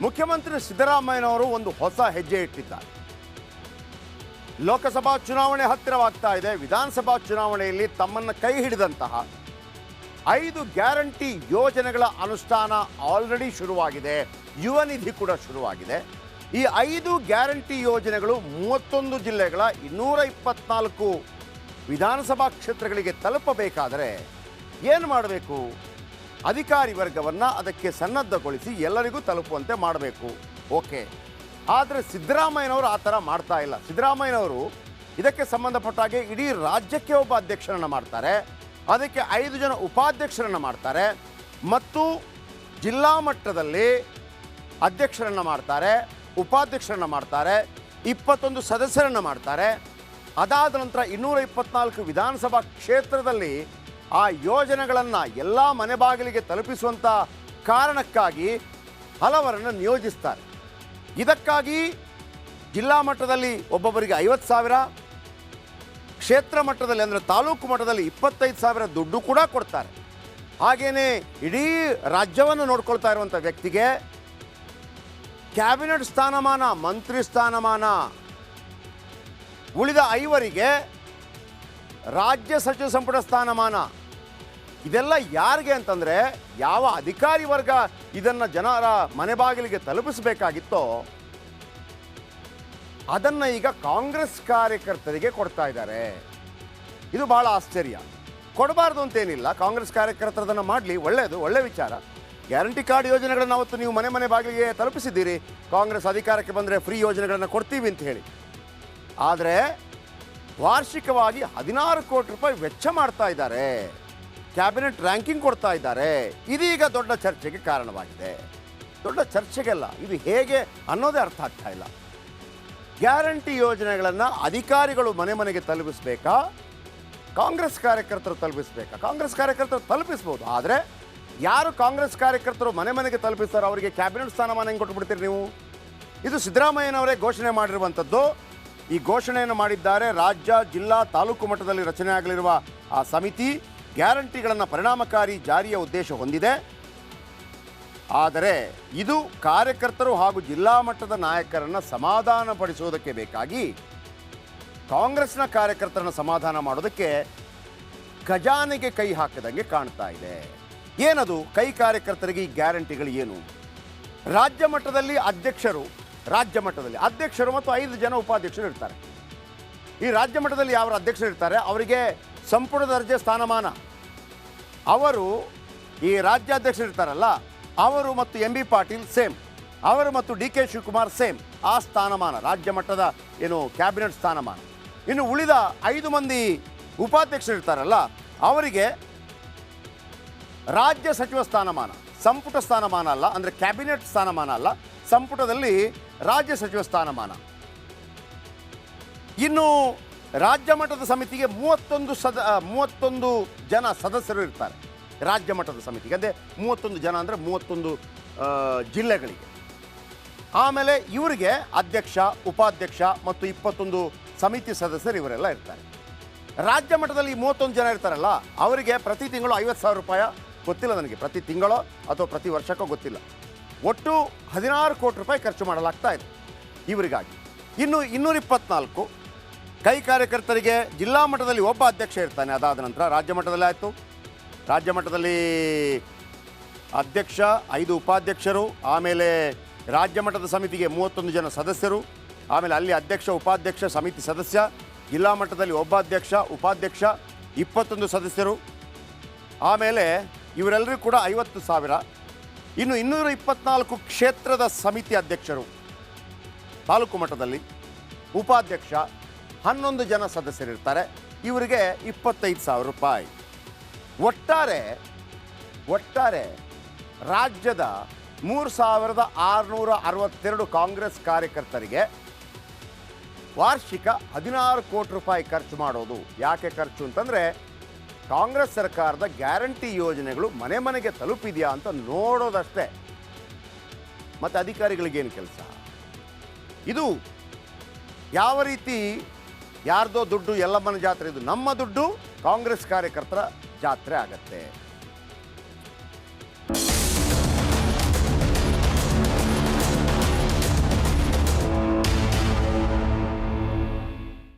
ಮುಖ್ಯಮಂತ್ರಿ ಸಿದ್ದರಾಮಯ್ಯನವರು ಒಂದು ಹೊಸ ಹೆಜ್ಜೆ ಇಟ್ಟಿದ್ದಾರೆ. ಲೋಕಸಭಾ ಚುನಾವಣೆ ಹತ್ತಿರವಾಗ್ತಾ ಇದೆ. ವಿಧಾನಸಭಾ ಚುನಾವಣೆಯಲ್ಲಿ ತಮ್ಮನ್ನು ಕೈ ಹಿಡಿದಂತಹ 5 ಗ್ಯಾರಂಟಿ ಯೋಜನೆಗಳ ಅನುಷ್ಠಾನ ಆಲ್ರೆಡಿ ಶುರುವಾಗಿದೆ. ಯುವ ನಿಧಿ ಕೂಡ ಶುರುವಾಗಿದೆ. ಈ 5 ಗ್ಯಾರಂಟಿ ಯೋಜನೆಗಳು 31 ಜಿಲ್ಲೆಗಳ 224 ವಿಧಾನಸಭಾ ಕ್ಷೇತ್ರಗಳಿಗೆ ತಲುಪಬೇಕಾದರೆ ಏನು ಮಾಡಬೇಕು? ಅಧಿಕಾರಿ ವರ್ಗವನ್ನು ಅದಕ್ಕೆ ಸನ್ನದ್ಧಗೊಳಿಸಿ ಎಲ್ಲರಿಗೂ ತಲುಪುವಂತೆ ಮಾಡಬೇಕು. ಓಕೆ, ಆದರೆ ಸಿದ್ದರಾಮಯ್ಯನವರು ಆ ಥರ ಮಾಡ್ತಾ ಇಲ್ಲ. ಸಿದ್ದರಾಮಯ್ಯನವರು ಇದಕ್ಕೆ ಸಂಬಂಧಪಟ್ಟ ಹಾಗೆ ಇಡೀ ರಾಜ್ಯಕ್ಕೆ ಒಬ್ಬ ಅಧ್ಯಕ್ಷರನ್ನು ಮಾಡ್ತಾರೆ, ಅದಕ್ಕೆ 5 ಜನ ಉಪಾಧ್ಯಕ್ಷರನ್ನು ಮಾಡ್ತಾರೆ, ಮತ್ತು ಜಿಲ್ಲಾ ಮಟ್ಟದಲ್ಲಿ ಅಧ್ಯಕ್ಷರನ್ನು ಮಾಡ್ತಾರೆ, ಉಪಾಧ್ಯಕ್ಷರನ್ನು ಮಾಡ್ತಾರೆ, 21 ಸದಸ್ಯರನ್ನು ಮಾಡ್ತಾರೆ. ಅದಾದ ನಂತರ 224 ವಿಧಾನಸಭಾ ಕ್ಷೇತ್ರದಲ್ಲಿ ಆ ಯೋಜನೆಗಳನ್ನು ಎಲ್ಲ ಮನೆ ಬಾಗಿಲಿಗೆ ತಲುಪಿಸುವಂಥ ಕಾರಣಕ್ಕಾಗಿ ಹಲವರನ್ನು ನಿಯೋಜಿಸ್ತಾರೆ. ಇದಕ್ಕಾಗಿ ಜಿಲ್ಲಾ ಮಟ್ಟದಲ್ಲಿ ಒಬ್ಬೊಬ್ಬರಿಗೆ 50,000, ಕ್ಷೇತ್ರ ಮಟ್ಟದಲ್ಲಿ ಅಂದರೆ ತಾಲೂಕು ಮಟ್ಟದಲ್ಲಿ 25,000 ದುಡ್ಡು ಕೂಡ ಕೊಡ್ತಾರೆ. ಹಾಗೆಯೇ ಇಡೀ ರಾಜ್ಯವನ್ನು ನೋಡ್ಕೊಳ್ತಾ ಇರುವಂಥ ವ್ಯಕ್ತಿಗೆ ಕ್ಯಾಬಿನೆಟ್ ಸ್ಥಾನಮಾನ, ಮಂತ್ರಿ ಸ್ಥಾನಮಾನ, ಉಳಿದ 5 ರಾಜ್ಯ ಸಚಿವ ಸಂಪುಟ ಸ್ಥಾನಮಾನ. ಇದೆಲ್ಲ ಯಾರಿಗೆ ಅಂತಂದರೆ, ಯಾವ ಅಧಿಕಾರಿ ವರ್ಗ ಇದನ್ನು ಜನರ ಮನೆ ಬಾಗಿಲಿಗೆ ತಲುಪಿಸಬೇಕಾಗಿತ್ತೋ ಅದನ್ನು ಈಗ ಕಾಂಗ್ರೆಸ್ ಕಾರ್ಯಕರ್ತರಿಗೆ ಕೊಡ್ತಾ ಇದ್ದಾರೆ. ಇದು ಭಾಳ ಆಶ್ಚರ್ಯ. ಕೊಡಬಾರ್ದು ಅಂತೇನಿಲ್ಲ, ಕಾಂಗ್ರೆಸ್ ಕಾರ್ಯಕರ್ತರು ಅದನ್ನು ಮಾಡಲಿ, ಒಳ್ಳೆಯದು, ಒಳ್ಳೆ ವಿಚಾರ. ಗ್ಯಾರಂಟಿ ಕಾರ್ಡ್ ಯೋಜನೆಗಳನ್ನು ಅವತ್ತು ನೀವು ಮನೆ ಮನೆ ಬಾಗಿಲಿಗೆ ತಲುಪಿಸಿದ್ದೀರಿ. ಕಾಂಗ್ರೆಸ್ ಅಧಿಕಾರಕ್ಕೆ ಬಂದರೆ ಫ್ರೀ ಯೋಜನೆಗಳನ್ನು ಕೊಡ್ತೀವಿ ಅಂತ ಹೇಳಿ. ಆದರೆ ವಾರ್ಷಿಕವಾಗಿ 16 ಕೋಟಿ ರೂಪಾಯಿ ವೆಚ್ಚ ಮಾಡ್ತಾ ಇದ್ದಾರೆ, ಕ್ಯಾಬಿನೆಟ್ ರ್ಯಾಂಕಿಂಗ್ ಕೊಡ್ತಾ ಇದ್ದಾರೆ. ಇದೀಗ ದೊಡ್ಡ ಚರ್ಚೆಗೆ ಕಾರಣವಾಗಿದೆ. ದೊಡ್ಡ ಚರ್ಚೆಗೆಲ್ಲ ಇದು ಹೇಗೆ ಅನ್ನೋದೇ ಅರ್ಥ ಆಗ್ತಾ ಇಲ್ಲ. ಗ್ಯಾರಂಟಿ ಯೋಜನೆಗಳನ್ನು ಅಧಿಕಾರಿಗಳು ಮನೆ ಮನೆಗೆ ತಲುಪಿಸಬೇಕಾ, ಕಾಂಗ್ರೆಸ್ ಕಾರ್ಯಕರ್ತರು ತಲುಪಿಸಬೇಕಾ? ಕಾಂಗ್ರೆಸ್ ಕಾರ್ಯಕರ್ತರು ತಲುಪಿಸ್ಬೋದು, ಆದರೆ ಯಾರು ಕಾಂಗ್ರೆಸ್ ಕಾರ್ಯಕರ್ತರು ಮನೆ ಮನೆಗೆ ತಲುಪಿಸ್ತಾರೋ ಅವರಿಗೆ ಕ್ಯಾಬಿನೆಟ್ ಸ್ಥಾನಮಾನ ಹೆಂಗೆ ಕೊಟ್ಟುಬಿಡ್ತೀರಿ ನೀವು? ಇದು ಸಿದ್ದರಾಮಯ್ಯನವರೇ ಘೋಷಣೆ ಮಾಡಿರುವಂಥದ್ದು. ಈ ಘೋಷಣೆಯನ್ನು ಮಾಡಿದ್ದಾರೆ. ರಾಜ್ಯ, ಜಿಲ್ಲಾ, ತಾಲೂಕು ಮಟ್ಟದಲ್ಲಿ ರಚನೆ ಆಗಲಿರುವ ಆ ಸಮಿತಿ ಗ್ಯಾರಂಟಿಗಳನ್ನು ಪರಿಣಾಮಕಾರಿ ಜಾರಿಯ ಉದ್ದೇಶ ಹೊಂದಿದೆ. ಆದರೆ ಇದು ಕಾರ್ಯಕರ್ತರು ಹಾಗೂ ಜಿಲ್ಲಾ ಮಟ್ಟದ ನಾಯಕರನ್ನು ಸಮಾಧಾನಪಡಿಸುವುದಕ್ಕೆ ಬೇಕಾಗಿ ಕಾಂಗ್ರೆಸ್ನ ಕಾರ್ಯಕರ್ತರನ್ನು ಸಮಾಧಾನ ಮಾಡೋದಕ್ಕೆ ಖಜಾನೆಗೆ ಕೈ ಹಾಕದಂಗೆ ಕಾಣ್ತಾ ಇದೆ. ಏನದು ಕೈ? ಕಾರ್ಯಕರ್ತರಿಗೆ ಈ ಗ್ಯಾರಂಟಿಗಳು ಏನು? ರಾಜ್ಯ ಮಟ್ಟದಲ್ಲಿ ಅಧ್ಯಕ್ಷರು ಮತ್ತು 5 ಜನ ಉಪಾಧ್ಯಕ್ಷರು ಇರ್ತಾರೆ. ಈ ರಾಜ್ಯ ಮಟ್ಟದಲ್ಲಿ ಯಾವ ಅಧ್ಯಕ್ಷರು ಇರ್ತಾರೆ ಅವರಿಗೆ ಸಂಪುಟ ದರ್ಜೆ ಸ್ಥಾನಮಾನ. ಅವರು ಈ ರಾಜ್ಯಾಧ್ಯಕ್ಷರು ಇರ್ತಾರಲ್ಲ, ಅವರು ಮತ್ತು MB ಪಾಟೀಲ್ ಸೇಮ್, ಅವರು ಮತ್ತು DK ಶಿವಕುಮಾರ್ ಸೇಮ್. ಆ ಸ್ಥಾನಮಾನ ರಾಜ್ಯ ಮಟ್ಟದ ಏನು ಕ್ಯಾಬಿನೆಟ್ ಸ್ಥಾನಮಾನ. ಇನ್ನು ಉಳಿದ 5 ಮಂದಿ ಉಪಾಧ್ಯಕ್ಷರು ಇರ್ತಾರಲ್ಲ ಅವರಿಗೆ ರಾಜ್ಯ ಸಚಿವ ಸ್ಥಾನಮಾನ, ಸಂಪುಟ ಸ್ಥಾನಮಾನ ಅಲ್ಲ, ಅಂದರೆ ಕ್ಯಾಬಿನೆಟ್ ಸ್ಥಾನಮಾನ ಅಲ್ಲ, ಸಂಪುಟದಲ್ಲಿ ರಾಜ್ಯ ಸಚಿವ ಸ್ಥಾನಮಾನ. ಇನ್ನು ರಾಜ್ಯ ಮಟ್ಟದ ಸಮಿತಿಗೆ 31 ಜನ ಸದಸ್ಯರು ಇರ್ತಾರೆ. ರಾಜ್ಯ ಮಟ್ಟದ ಸಮಿತಿಗೆ ಅದೇ 31 ಜನ ಅಂದರೆ 31 ಜಿಲ್ಲೆಗಳಿಗೆ. ಆಮೇಲೆ ಇವರಿಗೆ ಅಧ್ಯಕ್ಷ, ಉಪಾಧ್ಯಕ್ಷ ಮತ್ತು 21 ಸಮಿತಿ ಸದಸ್ಯರು ಇವರೆಲ್ಲ ಇರ್ತಾರೆ. ರಾಜ್ಯ ಮಟ್ಟದಲ್ಲಿ 31 ಜನ ಇರ್ತಾರಲ್ಲ ಅವರಿಗೆ ಪ್ರತಿ ತಿಂಗಳು 50,000 ರೂಪಾಯಿ, ಗೊತ್ತಿಲ್ಲ ನನಗೆ ಪ್ರತಿ ತಿಂಗಳೋ ಅಥವಾ ಪ್ರತಿ ವರ್ಷಕ್ಕೋ ಗೊತ್ತಿಲ್ಲ, ಒಟ್ಟು 16 ಕೋಟಿ ರೂಪಾಯಿ ಖರ್ಚು ಮಾಡಲಾಗ್ತಾ ಇದೆ ಇವರಿಗಾಗಿ. ಇನ್ನು 224 ಕೈ ಕಾರ್ಯಕರ್ತರಿಗೆ ಜಿಲ್ಲಾ ಮಟ್ಟದಲ್ಲಿ ಒಬ್ಬ ಅಧ್ಯಕ್ಷ ಇರ್ತಾನೆ. ಅದಾದ ನಂತರ ರಾಜ್ಯ ಮಟ್ಟದಲ್ಲಿ ಆಯಿತು. ರಾಜ್ಯ ಮಟ್ಟದಲ್ಲಿ ಅಧ್ಯಕ್ಷ, 5 ಉಪಾಧ್ಯಕ್ಷರು, ಆಮೇಲೆ ರಾಜ್ಯ ಮಟ್ಟದ ಸಮಿತಿಗೆ 31 ಜನ ಸದಸ್ಯರು, ಆಮೇಲೆ ಅಲ್ಲಿ ಅಧ್ಯಕ್ಷ, ಉಪಾಧ್ಯಕ್ಷ, ಸಮಿತಿ ಸದಸ್ಯ. ಜಿಲ್ಲಾ ಮಟ್ಟದಲ್ಲಿ ಒಬ್ಬ ಅಧ್ಯಕ್ಷ, ಉಪಾಧ್ಯಕ್ಷ, 21 ಸದಸ್ಯರು, ಆಮೇಲೆ ಇವರೆಲ್ಲರೂ ಕೂಡ 50,000. ಇನ್ನು 224 ಕ್ಷೇತ್ರದ ಸಮಿತಿ ಅಧ್ಯಕ್ಷರು, ತಾಲೂಕು ಮಟ್ಟದಲ್ಲಿ ಉಪಾಧ್ಯಕ್ಷ, 11 ಜನ ಸದಸ್ಯರಿರ್ತಾರೆ. ಇವರಿಗೆ 25,000 ರೂಪಾಯಿ. ಒಟ್ಟಾರೆ ರಾಜ್ಯದ 3,662 ಕಾಂಗ್ರೆಸ್ ಕಾರ್ಯಕರ್ತರಿಗೆ ವಾರ್ಷಿಕ 16 ಕೋಟಿ ರೂಪಾಯಿ ಖರ್ಚು ಮಾಡೋದು. ಯಾಕೆ ಖರ್ಚು ಅಂತಂದರೆ ಕಾಂಗ್ರೆಸ್ ಸರ್ಕಾರದ ಗ್ಯಾರಂಟಿ ಯೋಜನೆಗಳು ಮನೆ ಮನೆಗೆ ತಲುಪಿದೆಯಾ ಅಂತ ನೋಡೋದಷ್ಟೇ. ಮತ್ತು ಅಧಿಕಾರಿಗಳಿಗೇನು ಕೆಲಸ? ಇದು ಯಾವ ರೀತಿ ಯಾರ್ದೋ ದುಡ್ಡು ಎಲ್ಲಮ್ಮನ ಜಾತ್ರೆ, ಇದು ನಮ್ಮ ದುಡ್ಡು ಕಾಂಗ್ರೆಸ್ ಕಾರ್ಯಕರ್ತರ ಜಾತ್ರೆ ಆಗತ್ತೆ.